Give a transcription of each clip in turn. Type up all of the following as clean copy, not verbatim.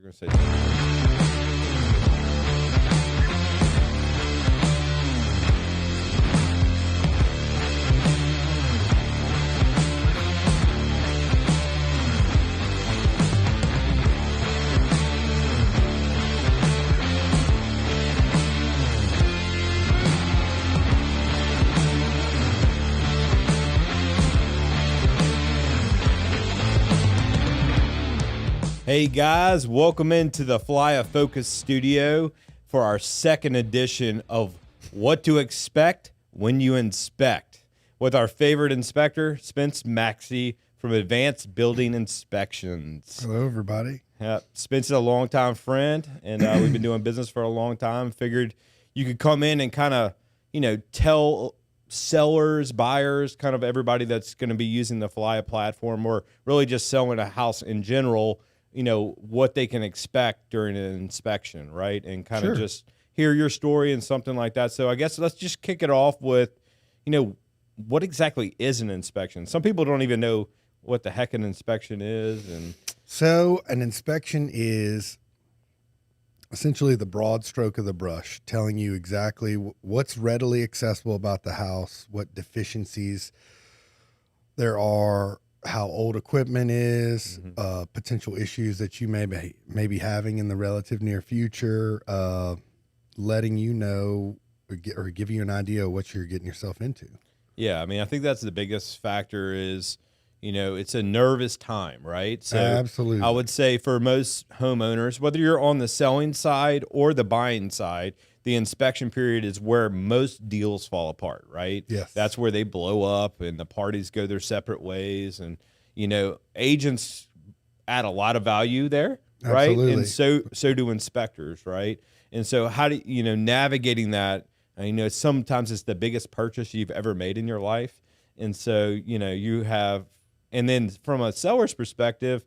We're going to say. Hey guys, welcome into the Falaya Focus Studio for our second edition of What to Expect When You Inspect with our favorite inspector, Spence Maxcy from Advanced Building Inspections. Hello, everybody. Spence is a longtime friend, and we've been doing business for a long time. Figured you could come in and kind of, tell sellers, buyers, kind of everybody that's going to be using the Falaya platform or really just selling a house in general, what they can expect during an inspection, right? And kind of just hear your story and something like that. So I guess let's just kick it off with, what exactly is an inspection? Some people don't even know what the heck an inspection is. And so an inspection is essentially the broad stroke of the brush, telling you exactly what's readily accessible about the house, what deficiencies there are, how old equipment is, potential issues that you may be having in the relative near future, letting you know or giving you an idea of what you're getting yourself into. Yeah, I mean, I think that's the biggest factor is, it's a nervous time, right? So absolutely. I would say for most homeowners, whether you're on the selling side or the buying side, the inspection period is where most deals fall apart, right? Yes. That's where they blow up and the parties go their separate ways. And, agents add a lot of value there, right? Absolutely. And so do inspectors, right? And so how do navigating that, sometimes it's the biggest purchase you've ever made in your life. And so, you have, and then from a seller's perspective,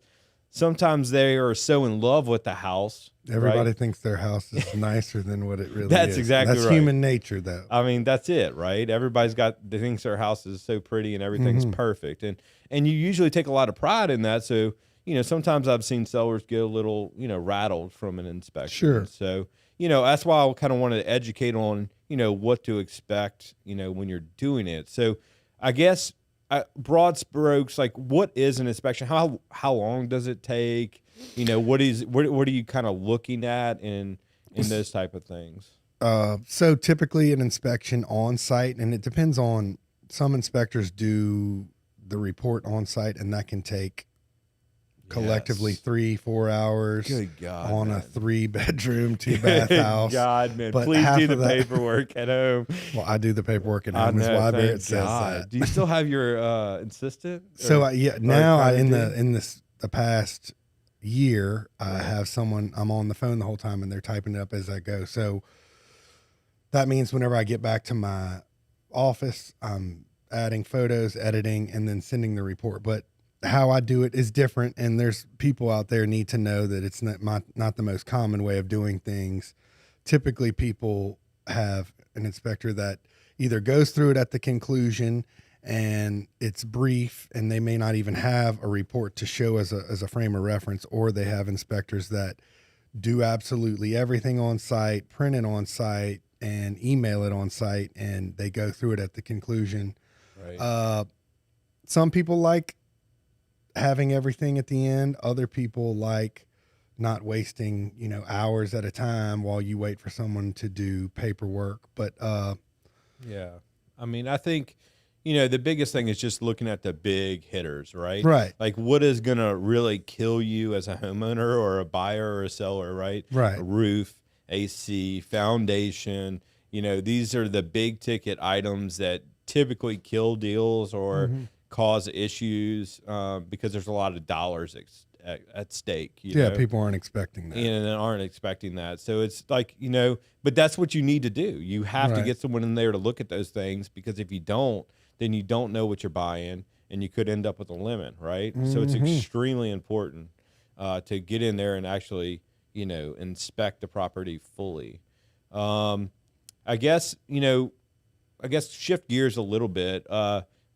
sometimes they are so in love with the house. Everybody right? thinks their house is nicer than what it really is. That's exactly That's right. human nature, though. I mean, that's it, right? Everybody's thinks their house is so pretty and everything's perfect. And you usually take a lot of pride in that. So, sometimes I've seen sellers get a little, rattled from an inspection. Sure. So, that's why I kind of wanted to educate on, what to expect, when you're doing it. So I guess broad strokes, like what is an inspection? How long does it take? What are you kind of looking at in those type of things? So typically an inspection on site, and it depends on, some inspectors do the report on site, and that can take collectively 3-4 hours. Good God, on man. a 3-bedroom, 2-bath house. God, man, But please half do the of that- paperwork at home. Well, I do the paperwork at I home. Is know, why thank Barrett says God. that. Do you still have your assistant? So now private in the past year, I have someone, I'm on the phone the whole time and they're typing it up as I go. So that means whenever I get back to my office, I'm adding photos, editing, and then sending the report. But how I do it is different, and there's people out there need to know that it's not the most common way of doing things. Typically, people have an inspector that either goes through it at the conclusion and it's brief, and they may not even have a report to show as a frame of reference, or they have inspectors that do absolutely everything on site, print it on site, and email it on site, and they go through it at the conclusion. Right. Some people like having everything at the end. Other people like not wasting, hours at a time while you wait for someone to do paperwork. But yeah, I mean, I think, the biggest thing is just looking at the big hitters, right? Right. Like what is going to really kill you as a homeowner or a buyer or a seller, right? Right. A roof, AC, foundation, these are the big ticket items that typically kill deals or cause issues because there's a lot of dollars at stake. You know? People aren't expecting that. And aren't expecting that. So it's like, but that's what you need to do. You have to Right. get someone in there to look at those things, because if you don't, then you don't know what you're buying and you could end up with a lemon, right? So it's extremely important to get in there and actually, inspect the property fully. I guess shift gears a little bit.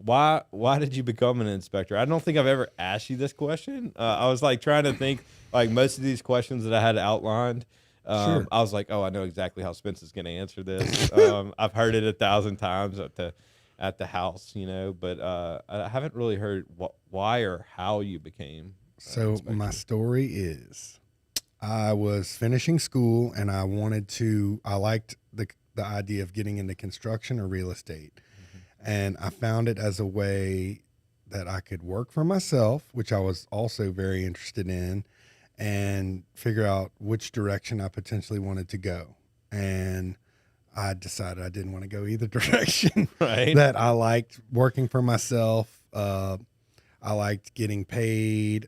why did you become an inspector? I don't think I've ever asked you this question. I was like trying to think, like most of these questions that I had outlined. Sure. I was like, oh, I know exactly how Spence is going to answer this. I've heard it 1,000 times at the house, you know, but I haven't really heard why or how you became. So my story is, I was finishing school and I liked the idea of getting into construction or real estate. And I found it as a way that I could work for myself, which I was also very interested in, and figure out which direction I potentially wanted to go. And I decided I didn't want to go either direction. Right. That I liked working for myself. I liked getting paid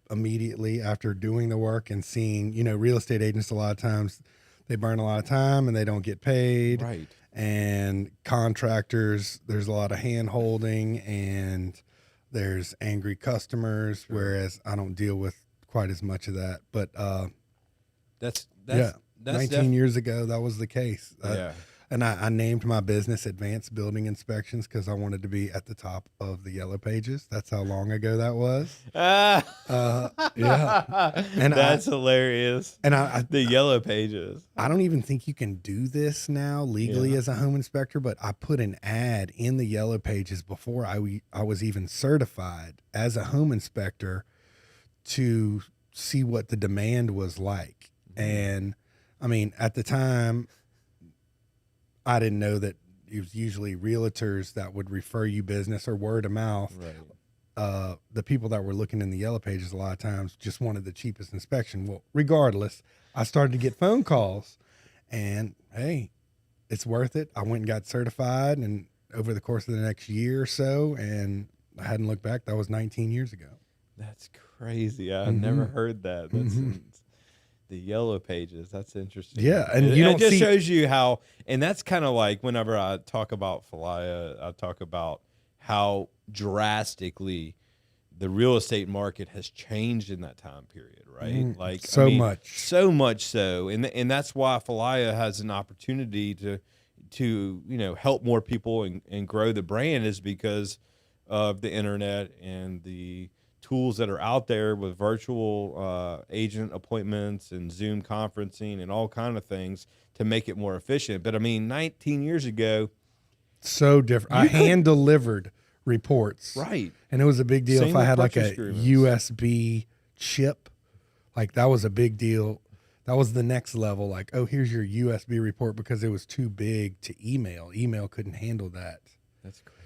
immediately after doing the work and seeing, real estate agents, a lot of times they burn a lot of time and they don't get paid. Right. And contractors, there's a lot of hand holding and there's angry customers, whereas I don't deal with quite as much of that. But that's 19 years ago, that was the case. Yeah. And I named my business Advanced Building Inspections because I wanted to be at the top of the yellow pages. That's how long ago that was. Yeah. And that's hilarious. And the yellow pages. I don't even think you can do this now legally as a home inspector, but I put an ad in the yellow pages before I was even certified as a home inspector to see what the demand was like. And I mean, at the time, I didn't know that it was usually realtors that would refer you business or word of mouth. Right. The people that were looking in the yellow pages a lot of times just wanted the cheapest inspection. Well, regardless, I started to get phone calls and hey, it's worth it. I went and got certified and over the course of the next year or so, and I hadn't looked back. That was 19 years ago. That's crazy. I've never heard that. That's the yellow pages. That's interesting. Yeah, and it just shows you how, and that's kind of like whenever I talk about Falaya, I talk about how drastically the real estate market has changed in that time period, right? Like so much so, and that's why Falaya has an opportunity to help more people and grow the brand, is because of the internet and the tools that are out there with virtual agent appointments and Zoom conferencing and all kind of things to make it more efficient. But I mean, 19 years ago, so different. I hand delivered reports, right? And it was a big deal. Same if I with had like a purchase agreements. USB chip, like that was a big deal. That was the next level. Like, oh, here's your USB report, because it was too big to email. Email couldn't handle that. That's crazy.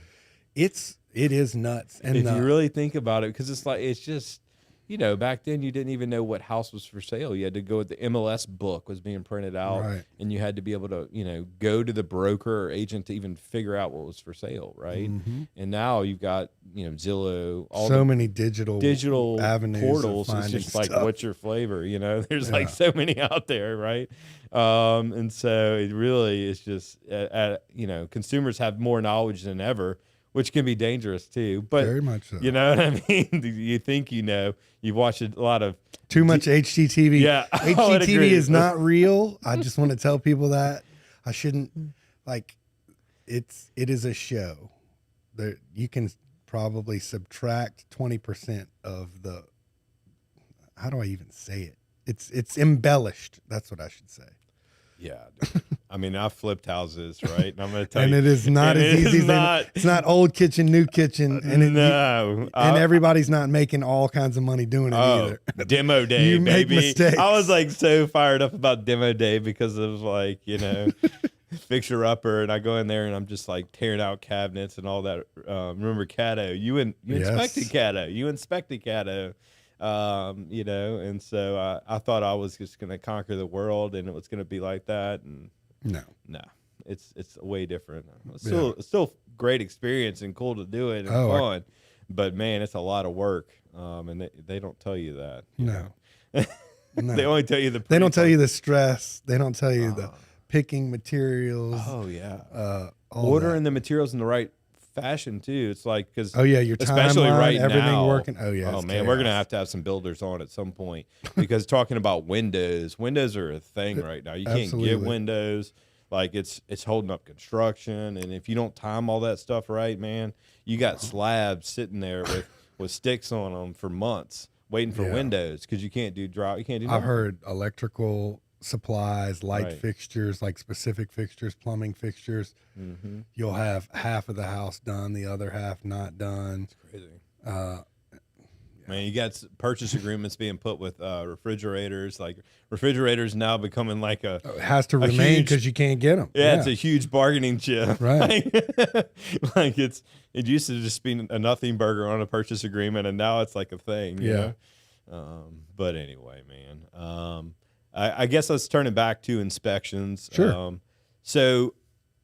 It is nuts. And if you really think about it, because it's just, back then you didn't even know what house was for sale. You had to go with the MLS book was being printed out, right, and you had to be able to, go to the broker or agent to even figure out what was for sale, right? And now you've got, Zillow, all many digital avenues, portals. It's just like, what's your flavor? There's like so many out there, right? And so it really is just, consumers have more knowledge than ever, which can be dangerous too. But very much so. You know what I mean? You think you've watched a lot of too much HGTV. Yeah, HGTV is not real. I just want to tell people that I shouldn't it is a show. There you can probably subtract 20% of the, how do I even say it? It's embellished. That's what I should say. Yeah, I mean, I flipped houses, right? And I'm going to tell and you, it is not as easy. It's not old kitchen, new kitchen, and everybody's not making all kinds of money doing it either. Demo day, you baby. Make mistakes. I was like so fired up about demo day because it was like fixer upper, and I go in there and I'm just like tearing out cabinets and all that. Remember Caddo? You inspected Caddo. You inspected Caddo. And so I thought I was just going to conquer the world and it was going to be like that. And no, it's way different. It's still great experience and cool to do it and fun, but man, it's a lot of work. And they don't tell you that. No. They only tell you they don't tell you the stress. They don't tell you the picking materials. Oh yeah. Ordering the materials in the right fashion too. It's like, because your especially timeline, right everything now working. Oh man, chaos. we're gonna have some builders on at some point because talking about windows are a thing right now. You can't get windows. Like it's holding up construction, and if you don't time all that stuff right, man, you got slabs sitting there with sticks on them for months, waiting for Yeah. windows because you can't do I've nothing. heard electrical supplies, light Right. fixtures, like specific fixtures, plumbing fixtures. Mm-hmm. You'll have half of the house done, the other half not done. Crazy. Uh, Man, you got purchase agreements being put with refrigerators. Like refrigerators now becoming like it has to remain huge- because you can't get them. yeah, it's a huge bargaining chip. Right. Like it used to just be a nothing burger on a purchase agreement, and now it's like a thing. You Yeah. know? But anyway, man. I guess let's turn it back to inspections. Sure. So,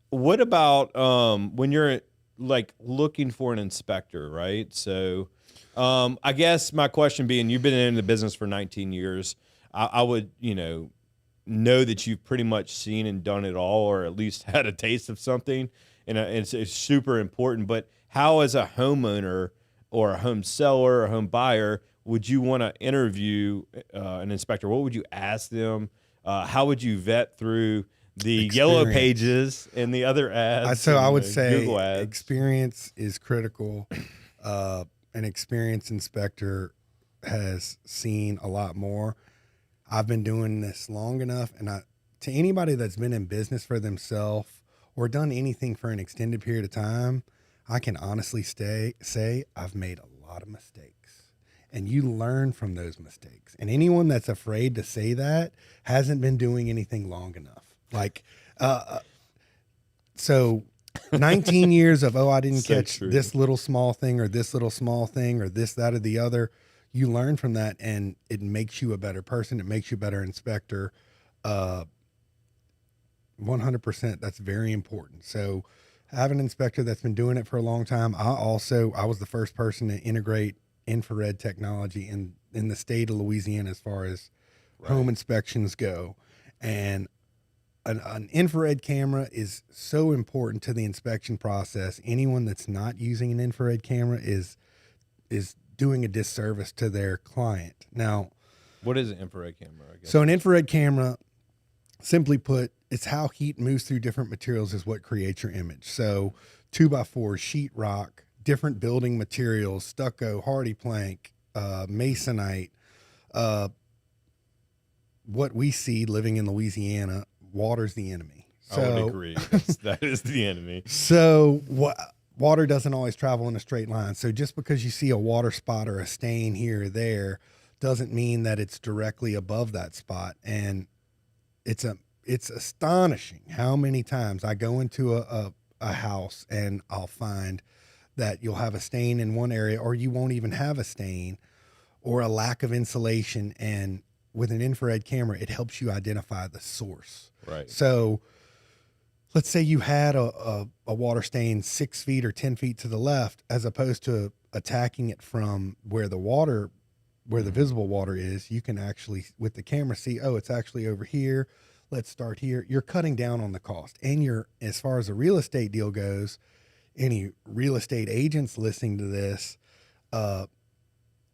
what about when you're like looking for an inspector, right? So. I guess my question being, you've been in the business for 19 years. I would, know that you've pretty much seen and done it all, or at least had a taste of something. And it's super important. But how, as a homeowner or a home seller or a home buyer, would you want to interview an inspector? What would you ask them? How would you vet through the yellow Experience. pages and the other ads? So I and would the say Google ads? experience is critical. An experienced inspector has seen a lot more. I've been doing this long enough, and to anybody that's been in business for themselves or done anything for an extended period of time, I can honestly say I've made a lot of mistakes, and you learn from those mistakes. And anyone that's afraid to say that hasn't been doing anything long enough. Like, so 19 years of, I didn't So catch true. this little small thing or this little small thing or this, that, or the other. You learn from that, and it makes you a better person. It makes you a better inspector. 100%. That's very important. So have an inspector that's been doing it for a long time. I was the first person to integrate infrared technology in the state of Louisiana as far as home inspections go. And an infrared camera is so important to the inspection process. Anyone that's not using an infrared camera is doing a disservice to their client. Now, What is an infrared camera? I guess. so an infrared camera, simply put, it's how heat moves through different materials is what creates your image. So 2x4, sheetrock, different building materials, stucco, hardy plank, masonite, what we see living in Louisiana, water's the enemy. I would agree. That is the enemy. So water doesn't always travel in a straight line. So just because you see a water spot or a stain here or there doesn't mean that it's directly above that spot. And it's astonishing how many times I go into a house and I'll find that you'll have a stain in one area, or you won't even have a stain, or a lack of insulation. And with an infrared camera, it helps you identify the source. Right. So let's say you had a water stain 6 feet or 10 feet to the left, as opposed to attacking it from where the visible water is. You can actually, with the camera, see, it's actually over here. Let's start here. You're cutting down on the cost. And as far as a real estate deal goes, any real estate agents listening to this,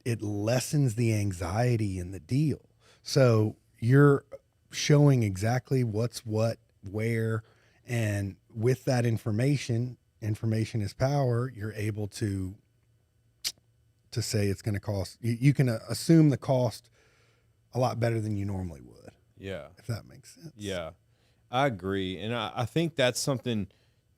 it lessens the anxiety in the deal. So you're showing exactly what's what, where, and with that information is power. You're able to say it's going to cost. You can assume the cost a lot better than you normally would. Yeah. If that makes sense. Yeah, I agree. And I think that's something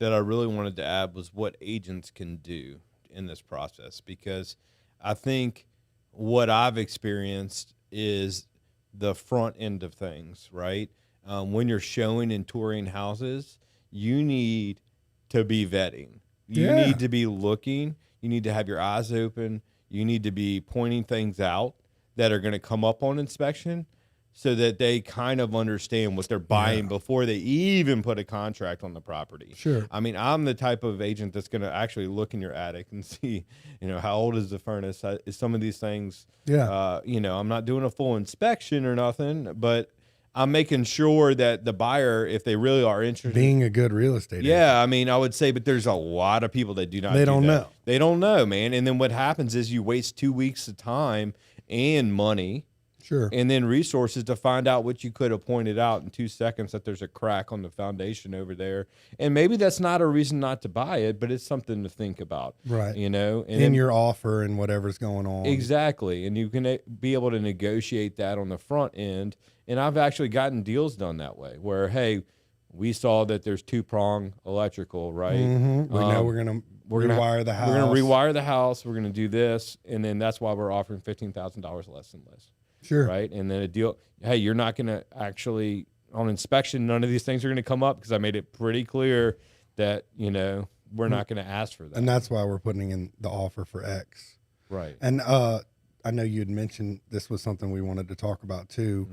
that I really wanted to add, was what agents can do in this process, because I think what I've experienced is the front end of things, right? When you're showing and touring houses, you need to be vetting. You need to be looking. You need to have your eyes open. You need to be pointing things out that are going to come up on inspection, so that they kind of understand what they're buying before they even put a contract on the property. Sure. I mean, I'm the type of agent that's going to actually look in your attic and see, how old is the furnace? Is some of these things, I'm not doing a full inspection or nothing, but I'm making sure that the buyer, if they really are interested, Being a good real estate agent. yeah, I mean, I would say, but there's a lot of people that do not. They don't know. They don't know, man. And then what happens is you waste 2 weeks of time and money Sure. and then resources to find out what you could have pointed out in 2 seconds, that there's a crack on the foundation over there. And maybe that's not a reason not to buy it, but it's something to think about. Right. You know, and In then- your offer and whatever's going on. exactly. And you can be able to negotiate that on the front end. And I've actually gotten deals done that way where, hey, we saw that there's 2-prong electrical, right? We know we're going to rewire the house. We're going to rewire the house. We're going to do this. And then that's why we're offering $15,000 less than list. Sure. Right. And then a deal, hey, you're not going to actually, on inspection, none of these things are going to come up, because I made it pretty clear that, you know, we're not going to ask for that. And that's why we're putting in the offer for X. Right. And I know you had mentioned this was something we wanted to talk about too.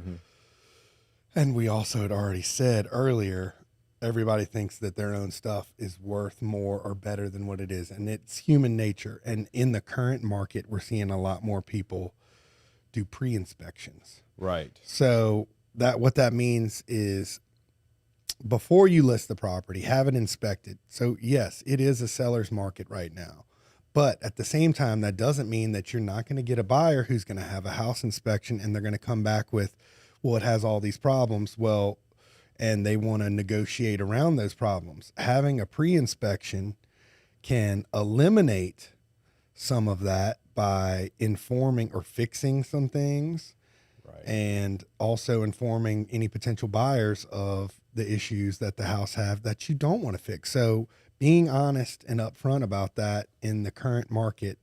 And we also had already said earlier, everybody thinks that their own stuff is worth more or better than what it is. And it's human nature. And in the current market, we're seeing a lot more people do pre-inspections. Right. So what that means is, before you list the property, have it inspected. So yes, it is a seller's market right now. But at the same time, that doesn't mean that you're not going to get a buyer who's going to have a house inspection and they're going to come back with, well, it has all these problems. Well, and they want to negotiate around those problems. Having a pre-inspection can eliminate some of that by informing or fixing some things. Right. And also informing any potential buyers of the issues that the house have that you don't want to fix. So being honest and upfront about that in the current market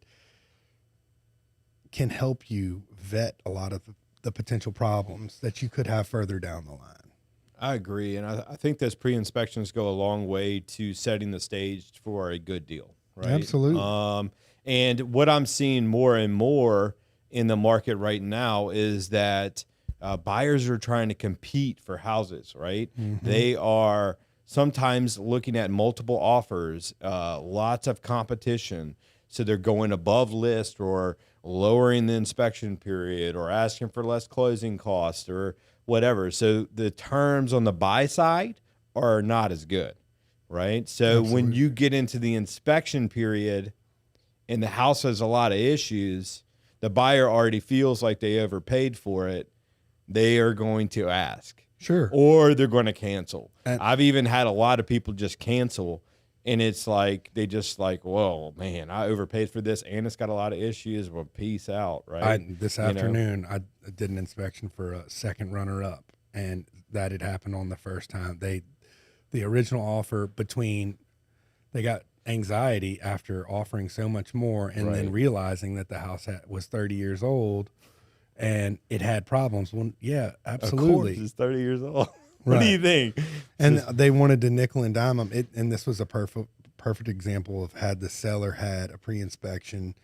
can help you vet a lot of the potential problems that you could have further down the line. I agree. And I think those pre-inspections go a long way to setting the stage for a good deal. Right. Absolutely. And what I'm seeing more and more in the market right now is that buyers are trying to compete for houses, right? They are sometimes looking at multiple offers, lots of competition. So they're going above list or lowering the inspection period or asking for less closing costs or whatever. So the terms on the buy side are not as good, right? So when you get into the inspection period and the house has a lot of issues, the buyer already feels like they overpaid for it. They are going to ask. Sure. Or they're going to cancel. And I've even had a lot of people just cancel, and it's like, they just like, whoa, man, I overpaid for this and it's got a lot of issues. Well, peace out, right? This afternoon, I did an inspection for a second runner-up, and that had happened on the first time. The original offer, they got anxiety after offering so much more, and then realizing that the house was 30 years old and it had problems. Well, yeah, absolutely. Of course, it's 30 years old. What do you think? And they wanted to nickel and dime them. And this was a perfect example of, had the seller had a pre-inspection,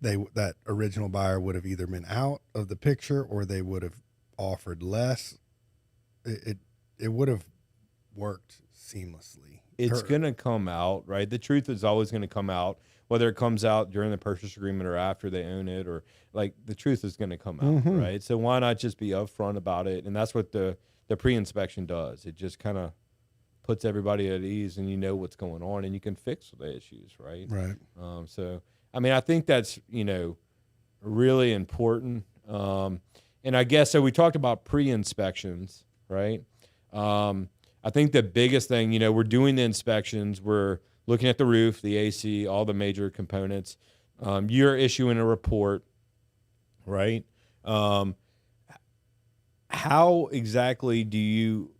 that original buyer would have either been out of the picture or they would have offered less. It would have worked seamlessly. It's going to come out, right? The truth is always going to come out, whether it comes out during the purchase agreement or after they own it, or like, the truth is going to come out, right? So why not just be upfront about it? And that's what the pre-inspection does. It just kind of puts everybody at ease, and you know what's going on, and you can fix the issues, right? Right. So, I mean, I think that's, really important. And I guess, so we talked about pre-inspections, right? I think the biggest thing, we're doing the inspections, we're looking at the roof, the AC, all the major components. You're issuing a report, right? How exactly do you,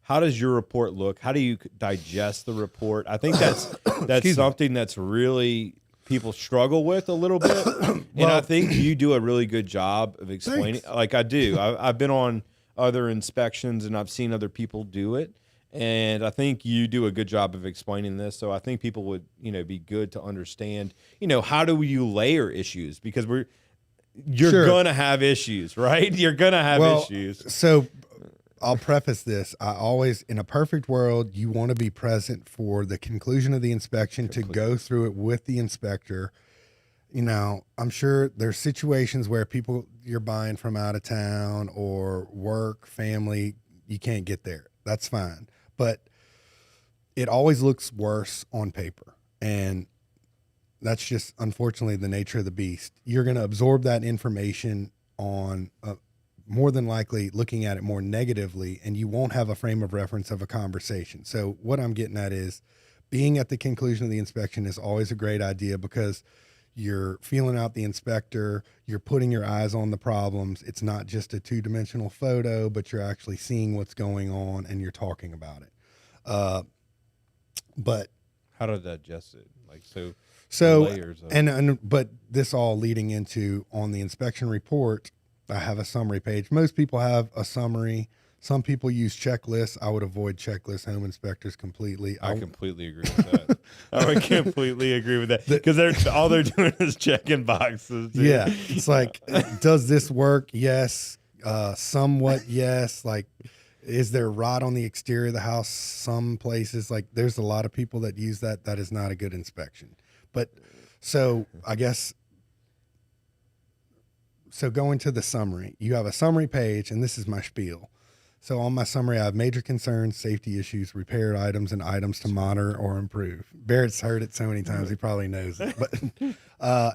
how does your report look? How do you digest the report? I think that's something that's really people struggle with a little bit. And I think you do a really good job of explaining. Thanks. Like I do. I've been on other inspections and I've seen other people do it. And I think you do a good job of explaining this. So I think people would, be good to understand, how do you layer issues? Because you're Sure. going to have issues, right? You're going to have issues. So I'll preface this. I always, in a perfect world, you want to be present for the conclusion of the inspection to go through it with the inspector. I'm sure there's situations where you're buying from out of town or work, family, you can't get there. That's fine. But it always looks worse on paper. And that's just, unfortunately, the nature of the beast. You're going to absorb that information on more than likely looking at it more negatively, and you won't have a frame of reference of a conversation. So what I'm getting at is being at the conclusion of the inspection is always a great idea, because you're feeling out the inspector, you're putting your eyes on the problems. It's not just a two-dimensional photo, but you're actually seeing what's going on and you're talking about it. But how to digest it, like so layers of but this all leading into, on the inspection report, I have a summary page. Most people have a summary. Some people use checklists. I would avoid checklist home inspectors completely. I completely agree with that. I would completely agree with that, because all they're doing is checking boxes. Dude. Yeah, it's like, does this work? Yes. Somewhat yes. Like, is there rot on the exterior of the house? Some places, like, there's a lot of people that use that. That is not a good inspection. But so I guess, so going to the summary, you have a summary page, and this is my spiel. So on my summary, I have major concerns, safety issues, repaired items, and items to monitor or improve. Barrett's heard it so many times, he probably knows it. But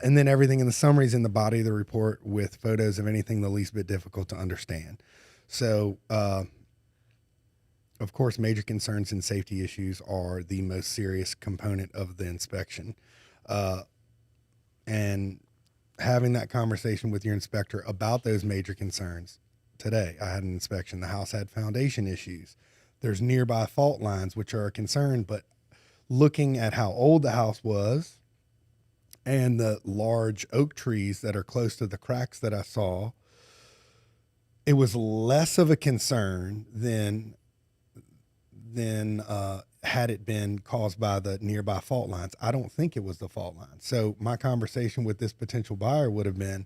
and then everything in the summary is in the body of the report with photos of anything the least bit difficult to understand. So, of course, major concerns and safety issues are the most serious component of the inspection. And having that conversation with your inspector about those major concerns. Today, I had an inspection. The house had foundation issues. There's nearby fault lines, which are a concern, but looking at how old the house was and the large oak trees that are close to the cracks that I saw, it was less of a concern than had it been caused by the nearby fault lines. I don't think it was the fault lines. So my conversation with this potential buyer would have been,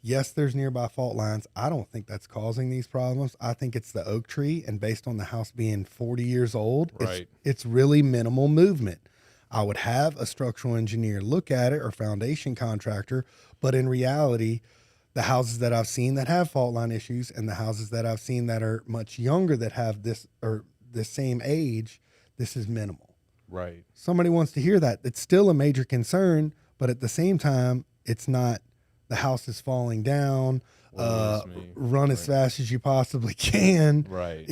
yes, there's nearby fault lines. I don't think that's causing these problems. I think it's the oak tree. And based on the house being 40 years old, right, it's really minimal movement. I would have a structural engineer look at it, or foundation contractor. But in reality, the houses that I've seen that have fault line issues and the houses that I've seen that are much younger that have this, or the same age, this is minimal. Right. Somebody wants to hear that. It's still a major concern, but at the same time, it's not the house is falling down, run as fast as you possibly can. Right.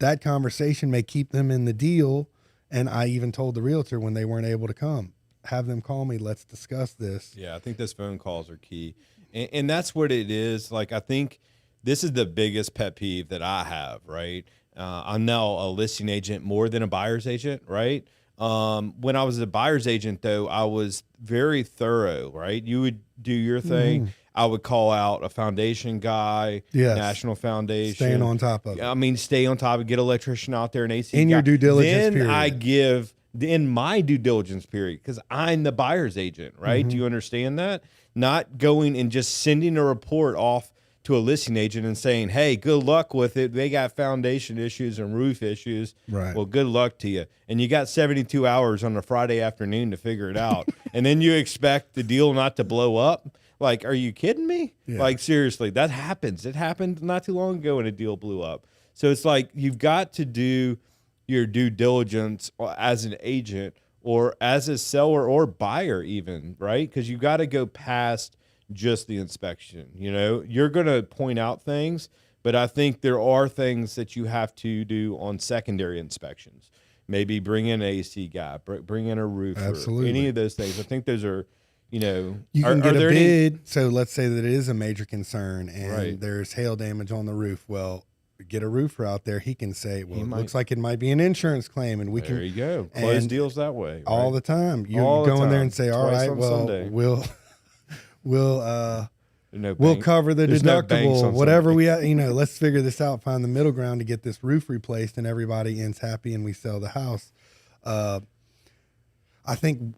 That conversation may keep them in the deal. And I even told the realtor when they weren't able to come, have them call me. Let's discuss this. Yeah, I think those phone calls are key. And that's what it is. Like, I think this is the biggest pet peeve that I have, right? I'm now a listing agent more than a buyer's agent, right? When I was a buyer's agent, though, I was very thorough, right? You would do your thing. Mm-hmm. I would call out a foundation guy, yes, National Foundation. Staying on top of it. I mean, stay on top of, get an electrician out there, an AC in guy. your due diligence then period. I give in my due diligence period, because I'm the buyer's agent, right? Mm-hmm. Do you understand that? Not going and just sending a report off to a listing agent and saying, hey, good luck with it. They got foundation issues and roof issues. Right. Well, good luck to you. And you got 72 hours on a Friday afternoon to figure it out. And then you expect the deal not to blow up? Like, are you kidding me? Yeah. Like, seriously, that happens. It happened not too long ago when a deal blew up. So it's like, you've got to do your due diligence as an agent or as a seller or buyer even, right? Because you got to go past just the inspection. You know, you're going to point out things, but I think there are things that you have to do on secondary inspections. Maybe bring in an AC guy, bring in a roofer. Absolutely. Any of those things. I think those are, you know, you can get a bid. So let's say that it is a major concern and right, there's hail damage on the roof. Well, get a roofer out there. He can say, well, looks like it might be an insurance claim, and we there you go. Close deals that way. Right? All the time. You go in there and say, all right, well, Sunday. we'll cover the deductible, whatever let's figure this out, find the middle ground to get this roof replaced, and everybody ends happy and we sell the house. I think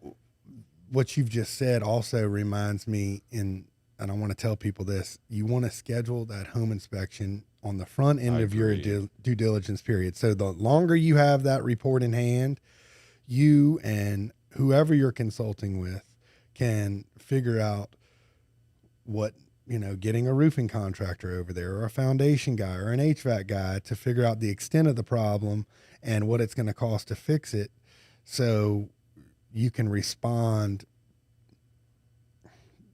what you've just said also reminds me, and I want to tell people this, you want to schedule that home inspection on the front end of your due diligence period. So the longer you have that report in hand, you and whoever you're consulting with can figure out what, getting a roofing contractor over there or a foundation guy or an HVAC guy to figure out the extent of the problem and what it's going to cost to fix it, so you can respond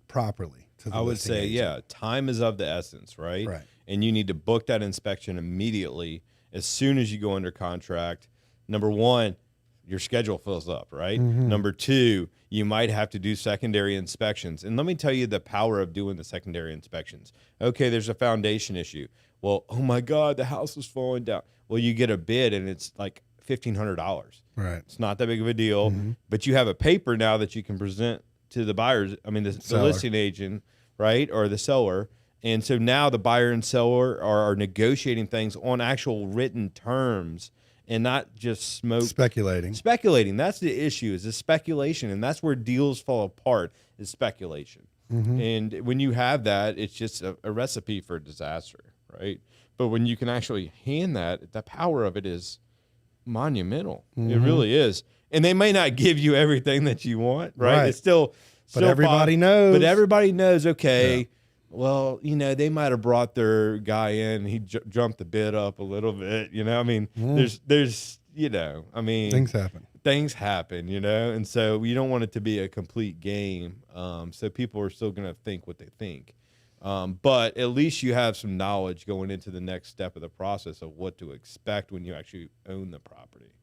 properly. I would say, yeah, time is of the essence, right? Right. and you need to book that inspection immediately as soon as you go under contract. Number one, your schedule fills up, right? Number two, you might have to do secondary inspections. And let me tell you the power of doing the secondary inspections. Okay, there's a foundation issue. Well, oh my God, the house is falling down. Well, you get a bid and it's like $1,500. Right. It's not that big of a deal, but you have a paper now that you can present to the buyers. I mean, the listing agent, right, or the seller. And so now the buyer and seller are negotiating things on actual written terms and not just Speculating. Speculating. That's the issue, is the speculation. And that's where deals fall apart, is speculation. And when you have that, it's just a recipe for disaster, right? But when you can actually hand that, the power of it is monumental. It really is. And they may not give you everything that you want, right? It's still but everybody knows. But everybody knows, okay, well, you know, they might have brought their guy in. He jumped the bid up a little bit, you know. I mean, there's, you know, I mean. Things happen, you know. And so you don't want it to be a complete game. So people are still going to think what they think. But at least you have some knowledge going into the next step of the process of what to expect when you actually own the property,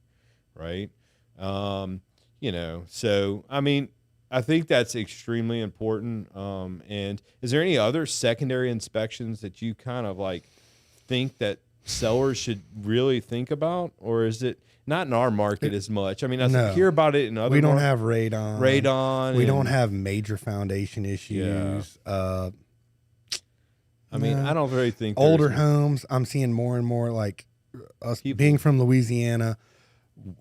right? You know, so, I mean, I think that's extremely important. And is there any other secondary inspections that you kind of like think that sellers should really think about? Or is it not in our market as much? I mean, I hear about it in other We don't have radon. We and, don't have major foundation issues. I mean, I don't really think older homes, I'm seeing more and more, like us being from Louisiana,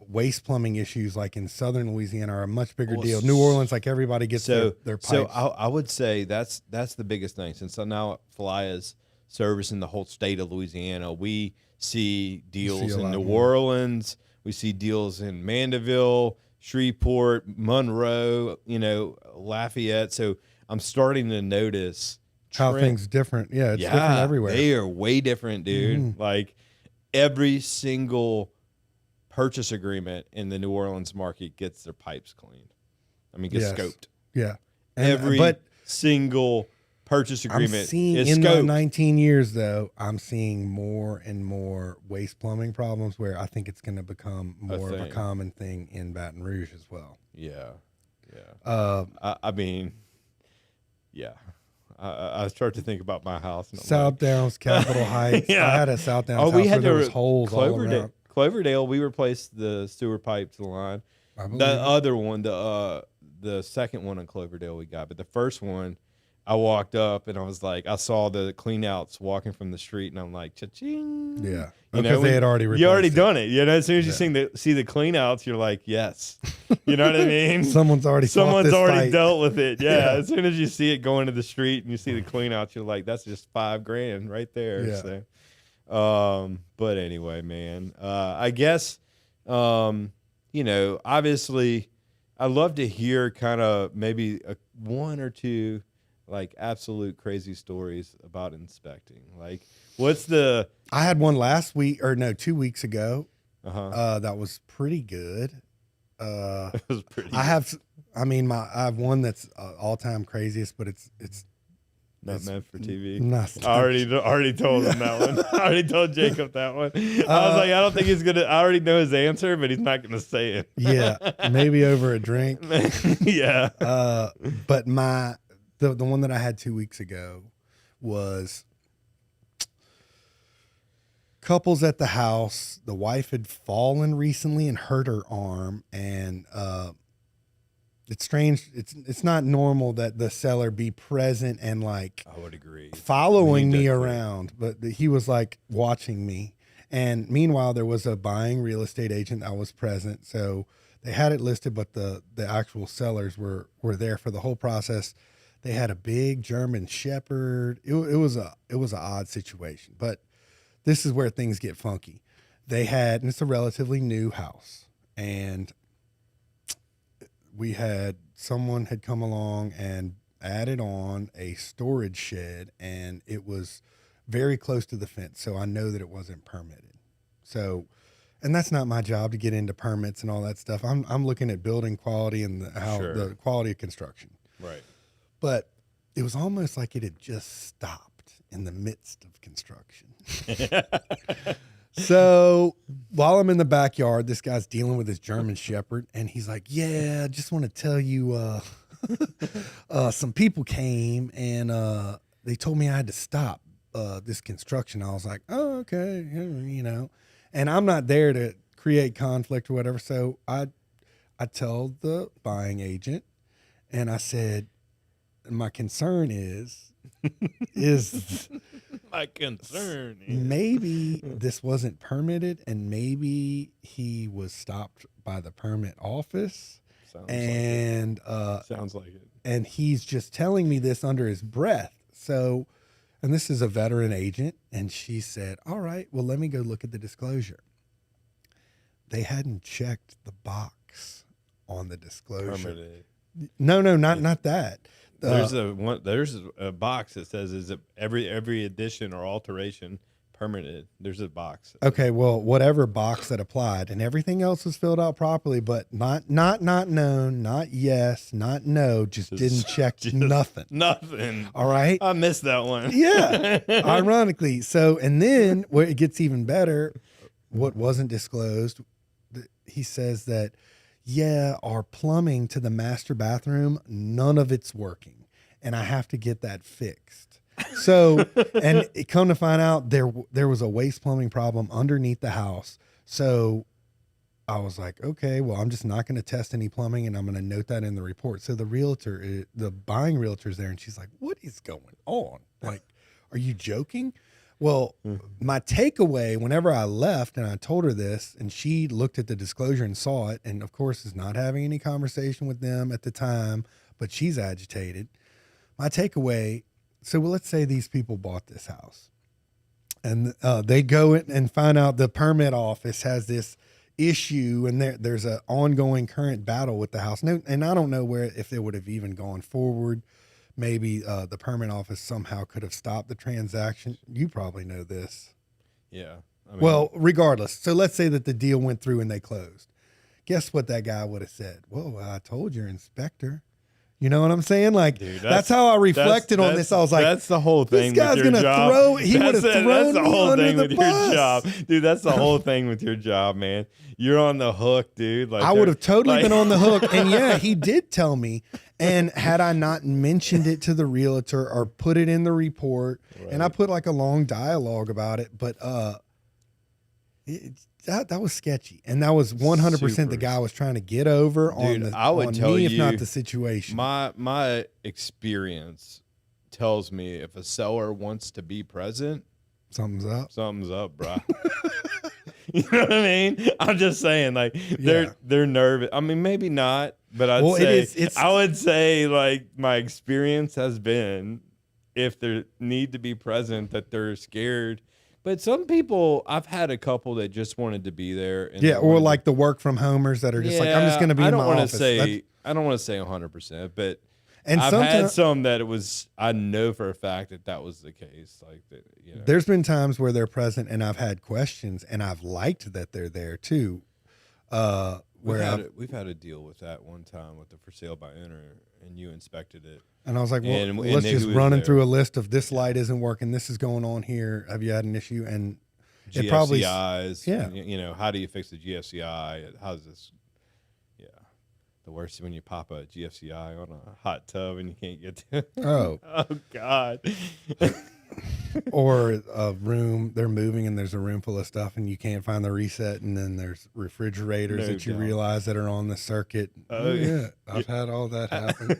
waste plumbing issues like in southern Louisiana are a much bigger deal. New Orleans, like everybody gets their pipes. So I would say that's the biggest thing. Since now Falaya's servicing the whole state of Louisiana, we see deals in New Orleans, we see deals in Mandeville, Shreveport, Monroe, you know, Lafayette. So I'm starting to notice how things different. Yeah, it's different everywhere. They are way different, dude. Like every single purchase agreement in the New Orleans market gets their pipes cleaned. I mean, gets scoped. Yeah. Every single purchase agreement I'm seeing is in scoped. the 19 years, though, I'm seeing more and more waste plumbing problems where I think it's going to become more of a common thing in Baton Rouge as well. Yeah. Yeah. I mean, yeah. I start to think about my house. And South Downs, Capitol Heights. I had a South Downs house where there was holes all around. Cloverdale, we replaced the sewer pipe to the line. The other one, the second one on Cloverdale we got, but the first one, I walked up and I was like, I saw the clean outs walking from the street, and I'm like, cha-ching. Yeah, because they had already replaced you already done it. You know, as soon as you see the clean outs, you're like, yes. You know what I mean? Someone's already dealt with it. Yeah. As soon as you see it going to the street and you see the clean outs, you're like, that's just $5,000 right there. Yeah. So, but anyway, man, I guess, you know, obviously I love to hear kind of maybe one or two like absolute crazy stories about inspecting. Like, I had one last week, or no, 2 weeks ago. That was pretty good. It was pretty. I have one that's all time craziest, but it's not meant for TV. I already told him that one. I already told Jacob that one. I was like, I don't think he's gonna. I already know his answer, but he's not gonna say it. Yeah, maybe over a drink. Yeah. But the one that I had 2 weeks ago was couples at the house. The wife had fallen recently and hurt her arm, and it's strange. It's not normal that the seller be present and like I would agree following me around, but he was like watching me. And meanwhile, there was a buying real estate agent that was present, so they had it listed, but the actual sellers were there for the whole process. They had a big German Shepherd. It was an odd situation, but this is where things get funky. And it's a relatively new house, and someone had come along and added on a storage shed, and it was very close to the fence. So I know that it wasn't permitted. So, and that's not my job to get into permits and all that stuff. I'm looking at building quality and the quality of construction. Right. But it was almost like it had just stopped. in the midst of construction. So while I'm in the backyard, this guy's dealing with his German Shepherd, and he's like, yeah, I just want to tell you, some people came and they told me I had to stop this construction. I was like, oh, okay, you know, and I'm not there to create conflict or whatever. So I tell the buying agent, and I said, my concern is My concern is maybe this wasn't permitted, and maybe he was stopped by the permit office. Sounds like it. And he's just telling me this under his breath. So, and this is a veteran agent, and she said, all right, well, let me go look at the disclosure. They hadn't checked the box on the disclosure. Permitted. No, not that. There's a box that says, is it every addition or alteration permitted? There's a box. Okay, well, whatever box that applied, and everything else was filled out properly, but not known, not yes, not no, just didn't check nothing. Nothing. All right. I missed that one. Yeah. Ironically. So, and then where it gets even better, what wasn't disclosed, he says that, yeah, our plumbing to the master bathroom, none of it's working, and I have to get that fixed. So, and come to find out, there was a waste plumbing problem underneath the house. So I was like, okay, well, I'm just not going to test any plumbing, and I'm going to note that in the report. So the buying realtor's there, and she's like, what is going on? Like, are you joking? Well, my takeaway whenever I left and I told her this, and she looked at the disclosure and saw it, and of course is not having any conversation with them at the time, but she's agitated. My takeaway, so let's say these people bought this house, and they go in and find out the permit office has this issue, and there's an ongoing current battle with the house. No, and I don't know if it would have even gone forward. Maybe the permit office somehow could have stopped the transaction. You probably know this. Yeah. Well, regardless. So let's say that the deal went through and they closed. Guess what that guy would have said? Well, I told your inspector. You know what I'm saying? Like, dude, that's how I reflected on this. I was like, that's the whole thing. This guy's going to throw, he would have thrown the whole me thing under with the your bus. job. Dude, that's the whole thing with your job, man. You're on the hook, dude. Like, I would have totally been on the hook. And yeah, he did tell me. And had I not mentioned it to the realtor or put it in the report, right. And I put like a long dialogue about it, but that was sketchy, and that was 100% the guy was trying to get over on me, if not the situation. My experience tells me if a seller wants to be present, something's up. Something's up, bro. You know what I mean? I'm just saying, like they're nervous. I mean, maybe not, but I would say like my experience has been if they need to be present, that they're scared. But some people, I've had a couple that just wanted to be there. And or like the work from homers that are just like, I'm just going to be in my office. I don't want to say 100%, but and I've had some that I know for a fact that was the case. Like, you know. There's been times where they're present and I've had questions, and I've liked that they're there too. We've had a deal with that one time with the for sale by owner, and you inspected it. And I was like, well, let's just running through a list of this light isn't working. This is going on here. Have you had an issue? And GFCIs, it probably, you know, how do you fix the GFCI? How's this? Yeah. The worst when you pop a GFCI on a hot tub and you can't get to it. Oh. Oh, God. Or a room, they're moving and there's a room full of stuff and you can't find the reset, and then there's refrigerators that you realize that are on the circuit. Oh, yeah. I've had all that happen.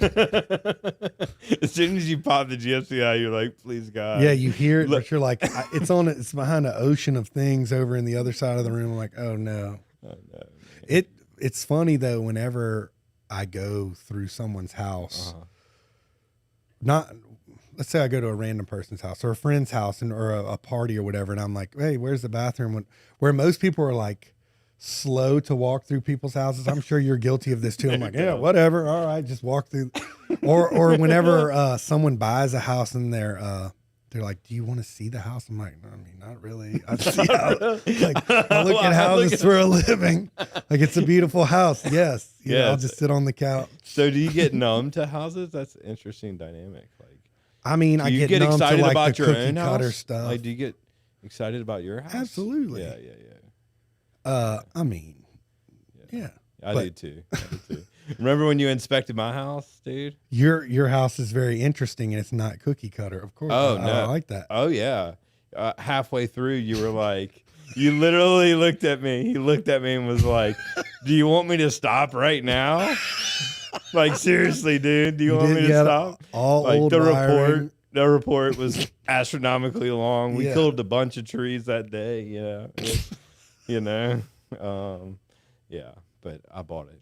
As soon as you pop the GFCI, you're like, please, God. Yeah, you hear it, but you're like, it's behind an ocean of things over in the other side of the room. I'm like, oh, no. Oh, no. It's funny, though, whenever I go through someone's house, let's say I go to a random person's house or a friend's house or a party or whatever, and I'm like, hey, where's the bathroom? Where most people are like slow to walk through people's houses. I'm sure you're guilty of this too. I'm like, yeah, whatever. All right, just walk through. Or whenever someone buys a house and they're like, do you want to see the house? I'm like, no, I mean, not really. I look at houses for a living. Like, it's a beautiful house. Yes. Yeah. I'll just sit on the couch. So do you get numb to houses? That's an interesting dynamic. Like, I mean, Do I you get get numb to excited like about the your cookie own cutter house? stuff. Like, do you get excited about your house? Absolutely. Yeah. I mean, yeah. I But- do too. Remember when you inspected my house, dude? Your house is very interesting and it's not cookie cutter, of course. Oh, I no. like that. Oh yeah. Halfway through, you were like, you literally looked at me. He looked at me and was like, "Do you want me to stop right now? Like seriously, dude, do you want me to stop?" All Like old the wiring. report was astronomically long. We Yeah. killed a bunch of trees that day. Yeah, you know, yeah. But I bought it,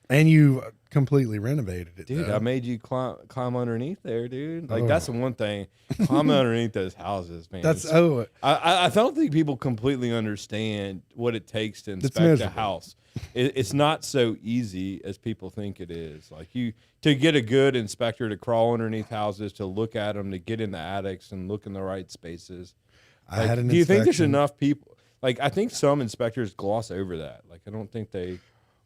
And you completely renovated it, dude. though. I made you climb underneath there, dude. Like that's the one thing. Climbing underneath those houses, man. That's It's- I don't think people completely understand what it takes to inspect a miserable. house. It's not so easy as people think it is. Like to get a good inspector to crawl underneath houses, to look at them, to get in the attics and look in the right spaces. I Like, had an do you think there's inspection. enough people? Like I think some inspectors gloss over that. Like I don't think they.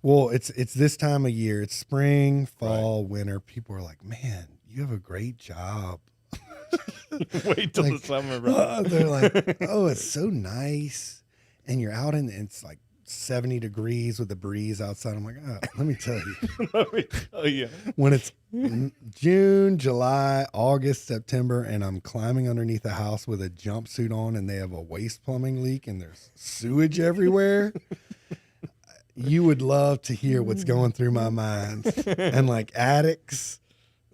Well, it's this time of year. It's spring, fall, winter. People are like, "Man, you have a great job." Wait till Like, the summer, bro. They're like, "Oh, it's so nice," and you're out in it's like 70 degrees with the breeze outside. I'm like, "Oh, let me tell you, Let me tell you. when it's June, July, August, September, and I'm climbing underneath a house with a jumpsuit on, and they have a waste plumbing leak, and there's sewage everywhere." You would love to hear what's going through my mind. And like attics,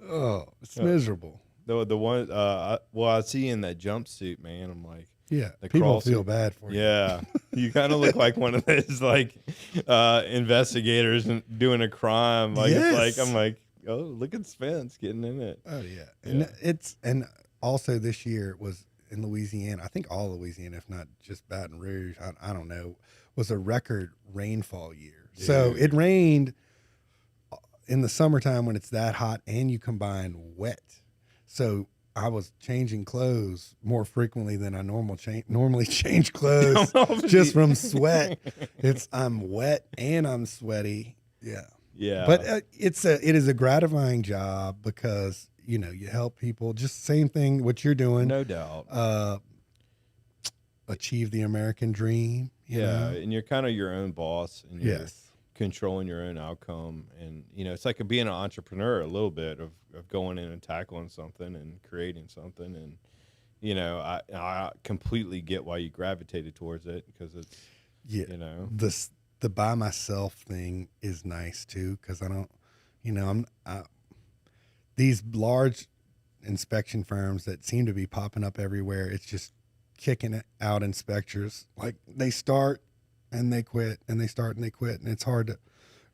oh, it's miserable. The one, I see you in that jumpsuit, man. I'm like, Yeah, The people crawl feel suit. bad for you. yeah, you kind of look like one of those like investigators and doing a crime. Like Yes. it's like I'm like, oh, look at Spence getting in it. Oh yeah, and and also this year was in Louisiana. I think all Louisiana, if not just Baton Rouge, I don't know, was a record rainfall year. So Dude. it rained in the summertime when it's that hot, and you combine wet. So I was changing clothes more frequently than I normally change clothes just from sweat. I'm wet and I'm sweaty. Yeah. Yeah, But it is a gratifying job because you help people. Just same thing what you're doing. no doubt. Achieve the American dream. you Yeah, know? and you're kind of your own boss, and you're Yes. controlling your own outcome. And it's like being an entrepreneur a little bit of going in and tackling something and creating something. And I completely get why you gravitated towards it, because it's Yeah. The by myself thing is nice too because I don't. These large inspection firms that seem to be popping up everywhere. It's just kicking it out inspectors. Like they start and they quit, and they start and they quit, and it's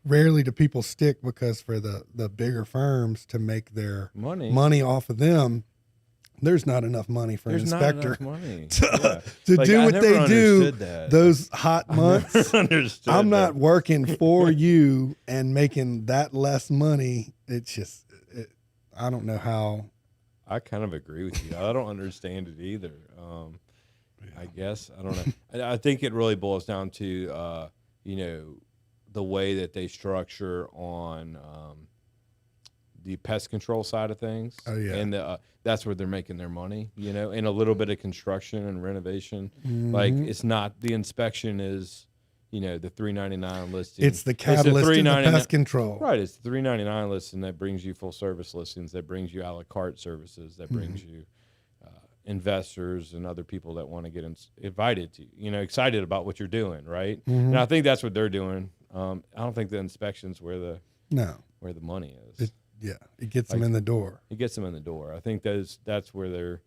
rarely do people stick because for the bigger firms to make their money off of them, there's not enough money for There's an not inspector enough money. to Like, do I what never they do understood that. those hot I months. never understood I'm not that. working for you and making that less money. It's just, I don't know how. I kind of agree with you. I don't understand it either. I guess I don't know. I think it really boils down to the way that they structure on the pest control side of things. Oh, yeah. And that's where they're making their money. And a little bit of construction and renovation. Like it's not the inspection is the $3.99 listing. It's the catalyst in the pest control. Right, it's the $3.99 listing that brings you full service listings, that brings you a la carte services, that brings you investors and other people that want to get invited to, excited about what you're doing, right? And I think that's what they're doing. I don't think the inspection's where the money is. It gets them in the door. It gets them in the door. I think that's where they're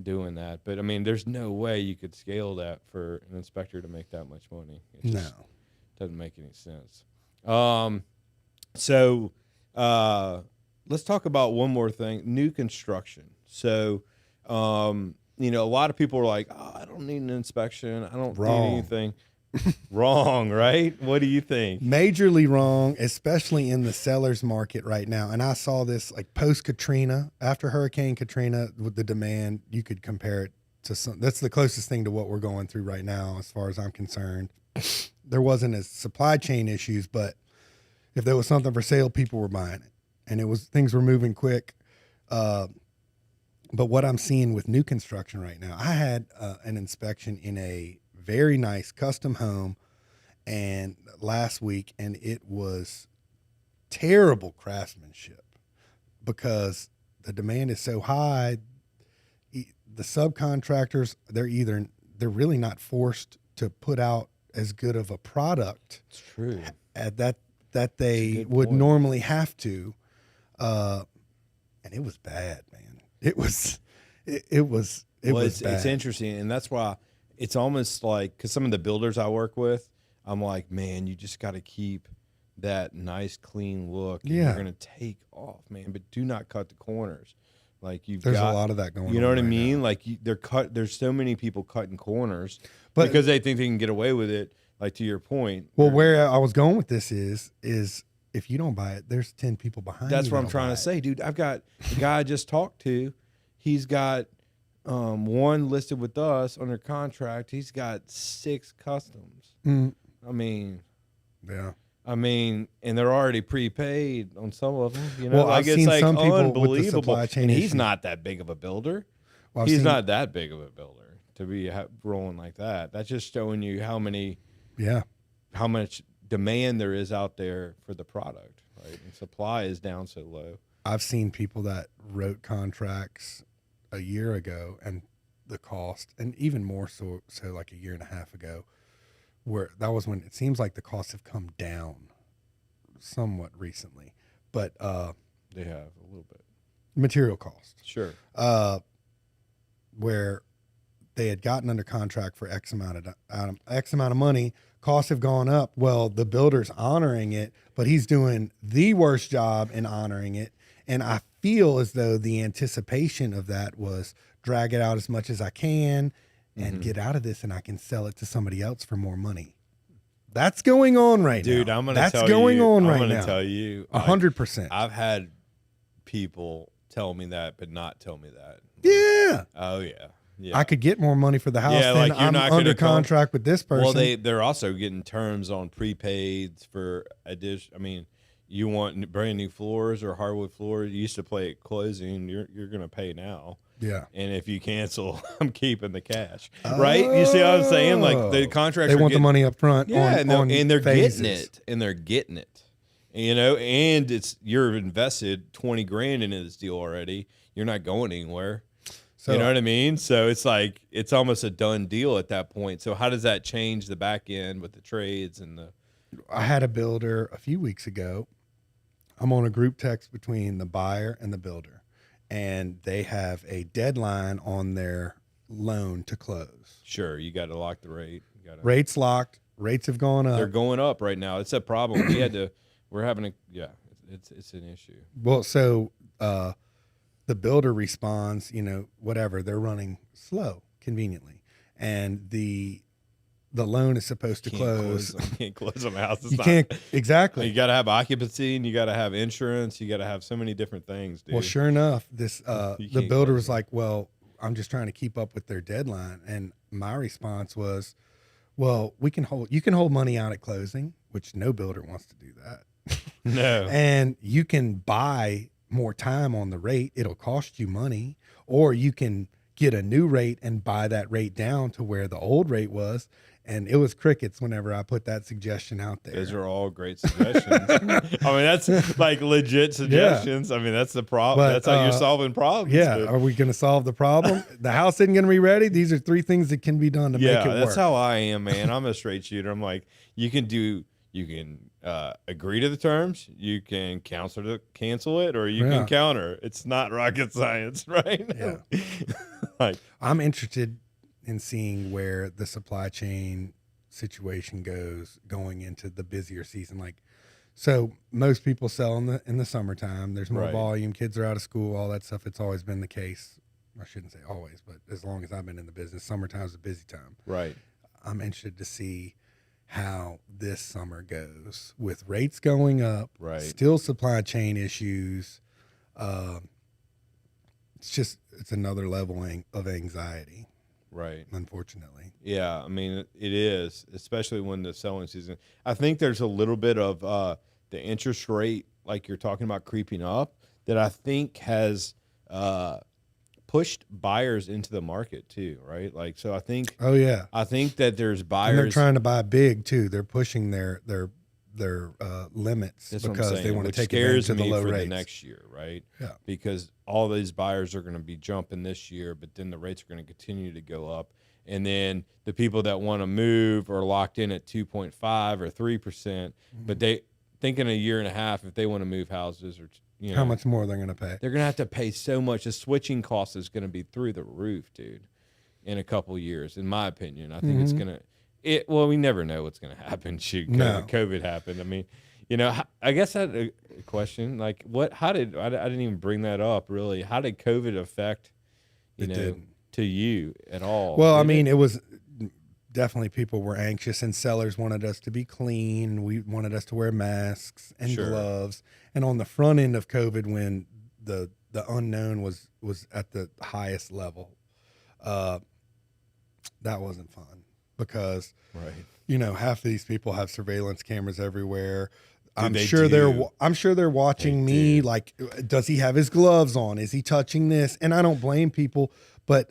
doing that. But I mean, there's no way you could scale that for an inspector to make that much money. It just doesn't make any sense. So let's talk about one more thing: new construction. So a lot of people are like, "Oh, I don't need an inspection. I don't need anything." Wrong, right? What do you think? Majorly wrong, especially in the sellers market right now. And I saw this like post Katrina, after Hurricane Katrina, with the demand, you could compare it to that's the closest thing to what we're going through right now, as far as I'm concerned. There wasn't as supply chain issues, but if there was something for sale, people were buying it, and things were moving quick. But what I'm seeing with new construction right now, I had an inspection in a very nice custom home and last week, and it was terrible craftsmanship because the demand is so high. The subcontractors, they're really not forced to put out as good of a product. It's true. At that they would point. normally have to, and it was bad, man. It was bad. It's interesting, and that's why it's almost like, because some of the builders I work with, I'm like, man, you just got to keep that nice clean look. And you're gonna take off, man, but do not cut the corners. Like there's a lot of that going on. You know what I mean? Now. Like there's so many people cutting corners because they think they can get away with it. Like, to your point. Well, where I was going with this is if you don't buy it, there's 10 people behind you. That's what I'm trying to say, dude. I've got the guy I just talked to. He's got one listed with us under contract. He's got 6 customs. Mm. I mean, yeah. And they're already prepaid on some of them. You know, well, like I've seen some people unbelievable. with the supply chain and he's issues. not that big of a builder. Well, he's not that big of a builder to be rolling like that. That's just showing you how much demand there is out there for the product, right? And supply is down so low. I've seen people that wrote contracts a year ago and the cost, and even more so like a year and a half ago, where that was when it seems like the costs have come down somewhat recently, but they have a little bit. Material cost, sure. Where they had gotten under contract for X amount of money, costs have gone up. Well, the builder's honoring it, but he's doing the worst job in honoring it. And I feel as though the anticipation of that was drag it out as much as I can and get out of this, and I can sell it to somebody else for more money. That's going on right now. Dude, I'm going to tell you. That's going on right now. I'm going to tell you. 100%. I've had people tell me that, but not tell me that. Yeah. Oh, yeah. Yeah. I could get more money for the house than like I'm under contract with this person. Well, they're also getting terms on prepaids for addition. I mean, you want brand new floors or hardwood floors. You used to pay at closing. You're going to pay now. Yeah. And if you cancel, I'm keeping the cash. Right? You see what I'm saying? Like, the contracts they want the money up front. Yeah, and they're phases. getting it. And they're getting it. You know, and you're invested $20,000 into this deal already. You're not going anywhere. So, you know what I mean? So it's like, it's almost a done deal at that point. So how does that change the back end with the trades and the... I had a builder a few weeks ago. I'm on a group text between the buyer and the builder, and they have a deadline on their loan to close. Sure, you got to lock the rate. Rates locked. Rates have gone up. They're going up right now. It's a problem. We're having a, it's an issue. Well, so the builder responds, whatever, they're running slow, conveniently, and the loan is supposed to close. You can't close on a house. You can't, exactly. You got to have occupancy, and you got to have insurance. You got to have so many different things, dude. Well, sure enough, the builder was like, well, I'm just trying to keep up with their deadline. And my response was, well, you can hold money out at closing, which no builder wants to do that. No. And you can buy more time on the rate. It'll cost you money, or you can get a new rate and buy that rate down to where the old rate was. And it was crickets whenever I put that suggestion out there. Those are all great suggestions. I mean, that's like legit suggestions. Yeah. I mean, that's the problem. That's how you're solving problems. Yeah. But are we going to solve the problem? The house isn't going to be ready. These are 3 things that can be done to make it work. Yeah, that's how I am, man. I'm a straight shooter. I'm like, you can agree to the terms, you can cancel it, or you can counter. It's not rocket science, right? Yeah. I'm interested in seeing where the supply chain situation goes going into the busier season. So most people sell in the summertime. There's more volume. Kids are out of school, all that stuff. It's always been the case. I shouldn't say always, but as long as I've been in the business, summertime is a busy time. Right. I'm interested to see how this summer goes with rates going up, still supply chain issues. It's another level of anxiety. Right. Unfortunately. Yeah. I mean, it is, especially when the selling season. I think there's a little bit of the interest rate, like you're talking about, creeping up, that I think has pushed buyers into the market too, right? Like, so I think Oh yeah. that there's And buyers. they're trying to buy big too. They're pushing their limits That's what I'm because they saying, want to which take advantage scares of the me low for rates. the next year, right? Yeah. Because all these buyers are going to be jumping this year, but then the rates are going to continue to go up. And then the people that want to move are locked in at 2.5 or 3%, but they think in a year and a half, if they want to move houses or, you know, How much more they're going to pay? they're going to have to pay so much. The switching cost is going to be through the roof, dude, in a couple years, in my opinion. I think it's going to, well, we never know what's going to happen. Shoot, No. COVID happened. I mean, you know, I guess I had a question. Like, I didn't even bring that up, really. How did COVID affect, to you at all? Well, I mean, it was definitely people were anxious and sellers wanted us to be clean. We wanted us to wear masks and gloves. And on the front end of COVID, when the unknown was at the highest level, that wasn't fun because, half of these people have surveillance cameras everywhere. I'm sure they're watching me. Like, does he have his gloves on? Is he touching this? And I don't blame people, but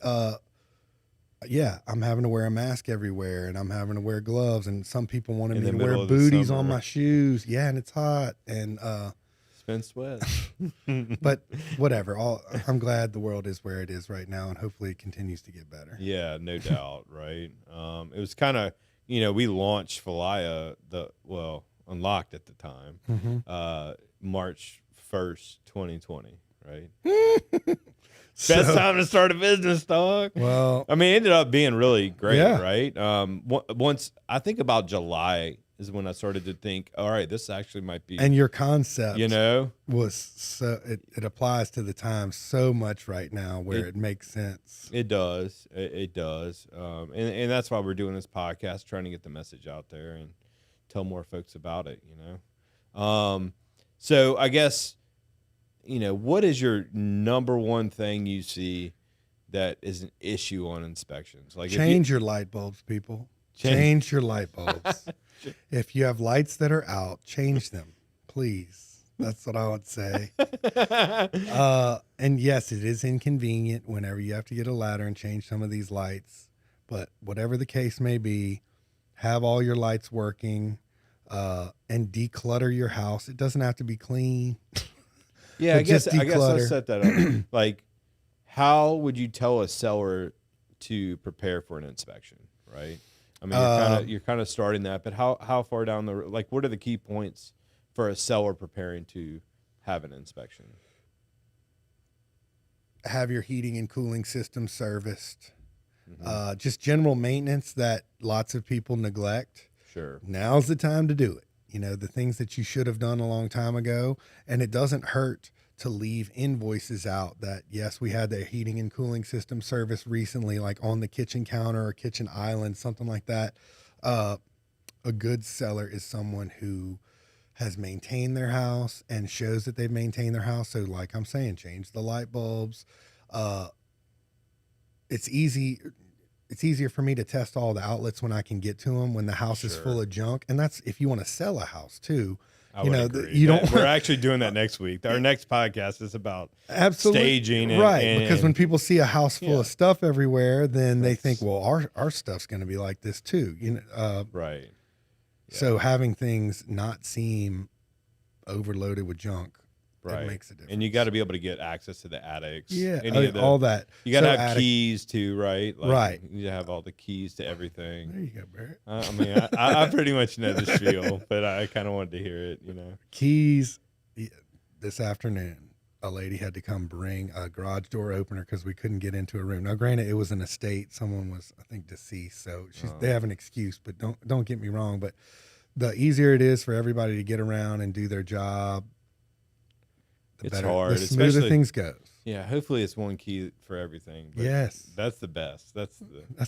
yeah, I'm having to wear a mask everywhere, and I'm having to wear gloves. And some people wanted me to wear booties on my shoes. Yeah, and it's hot, and spend sweat. But whatever. I'm glad the world is where it is right now, and hopefully it continues to get better. Yeah, no doubt. Right. It was kind of, we launched Falaya, Unlocked at the time, March 1st, 2020. Right. Best time to start a business, dog. Well, I mean, it ended up being really great, right? Once I think about July is when I started to think, all right, this actually might be. And your concept, was so it applies to the time so much right now where it makes sense. It does. It does. And that's why we're doing this podcast, trying to get the message out there and tell more folks about it, So I guess, what is your number one thing you see that is an issue on inspections? Like, change your light bulbs, people. Change your light bulbs. If you have lights that are out, change them, please. That's what I would say. And yes, it is inconvenient whenever you have to get a ladder and change some of these lights. But whatever the case may be, have all your lights working, and declutter your house. It doesn't have to be clean. Yeah, I guess let's set that up. Like, how would you tell a seller to prepare for an inspection, right? I mean, you're kind of starting that, but how far down what are the key points for a seller preparing to have an inspection? Have your heating and cooling system serviced. Just general maintenance that lots of people neglect. Sure. Now's the time to do it. The things that you should have done a long time ago. And it doesn't hurt to leave invoices out that, yes, we had the heating and cooling system service recently, like on the kitchen counter or kitchen island, something like that. A good seller is someone who has maintained their house and shows that they've maintained their house. So like I'm saying, change the light bulbs. It's easier for me to test all the outlets when I can get to them when the house is full of junk. And that's if you want to sell a house too. We're actually doing that next week. Our next podcast is about staging. Because when people see a house full of stuff everywhere, then they think, well, our stuff's going to be like this too. Right. Yeah. So having things not seem overloaded with junk. It makes a difference. And you got to be able to get access to the attics. Yeah, all that. You got to have keys too, right? Right. You need to have all the keys to everything. There you go, Barrett. I mean, I pretty much know the spiel, but I kind of wanted to hear it, Keys. This afternoon, a lady had to come bring a garage door opener because we couldn't get into a room. Now, granted, it was an estate. Someone was, I think, deceased, so they have an excuse. But don't get me wrong. But the easier it is for everybody to get around and do their job, it's hard. The smoother things goes. Yeah, hopefully it's one key for everything. But yes, that's the best. That's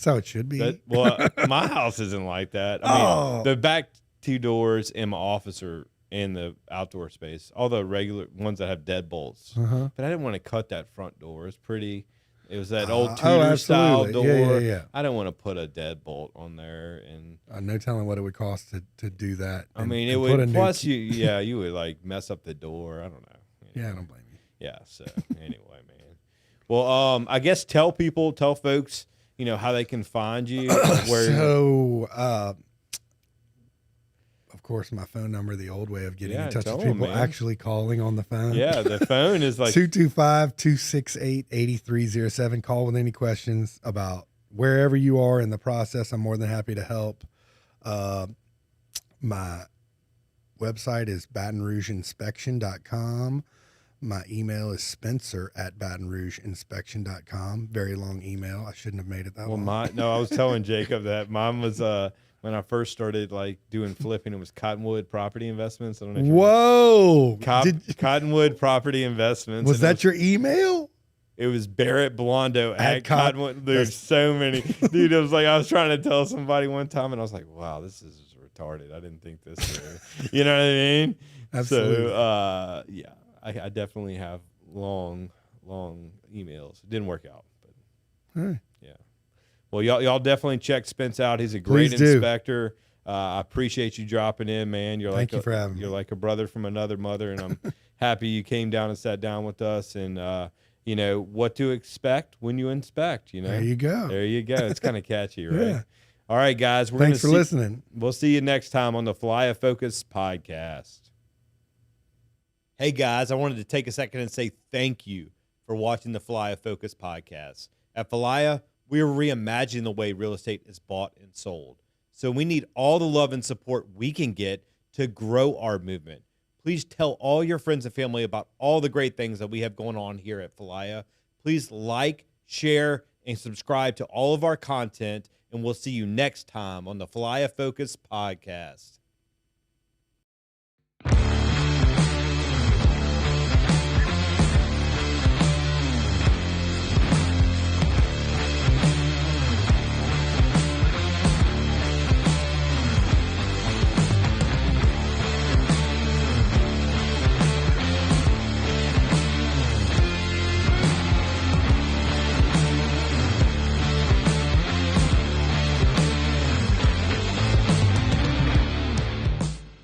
how it should be. My house isn't like that. I mean, the back two doors in my office are in the outdoor space. All the regular ones that have deadbolts. But I didn't want to cut that front door. It's pretty. It was that old Tudor style door. Yeah. I didn't want to put a deadbolt on there, and no telling what it would cost to do that. I mean, it would. Plus, you would like mess up the door. I don't know. Yeah, I don't blame you. Yeah. So anyway, man. Well, I guess tell folks, how they can find you. Of course, my phone number, the old way of getting in touch tell with 'em, people, man. actually calling on the phone. Yeah, the phone is like 225-268-8307. Call with any questions about wherever you are in the process. I'm more than happy to help. My website is BatonRougeInspection.com. My email is Spencer@BatonRougeInspection.com. Very long email. I shouldn't have made it that long. I was telling Jacob that mine was when I first started like doing flipping, it was Cottonwood Property Investments. I don't know if you Whoa! Cottonwood Property Investments. Was that your email? It was Barrett Blondo at Cottonwood. There's that's- so many. Dude, it was like I was trying to tell somebody one time, and I was like, wow, this is retarded. I didn't think this through. You know what I mean? Absolutely. So, I definitely have long emails. It didn't work out. But Hey. yeah. Well, y'all definitely check Spence out. He's a great inspector. I appreciate you dropping in, man. Thank you for having me. You're like a brother from another mother, and I'm happy you came down and sat down with us and what to expect when you inspect, There you go. There you go. It's kind of catchy, right? Yeah. All right, guys. Thanks for listening. We'll see you next time on the Falaya Focus podcast. Hey, guys, I wanted to take a second and say thank you for watching the Falaya Focus podcast. At Falaya, we are reimagining the way real estate is bought and sold. So we need all the love and support we can get to grow our movement. Please tell all your friends and family about all the great things that we have going on here at Falaya. Please like, share, and subscribe to all of our content, and we'll see you next time on the Falaya Focus podcast.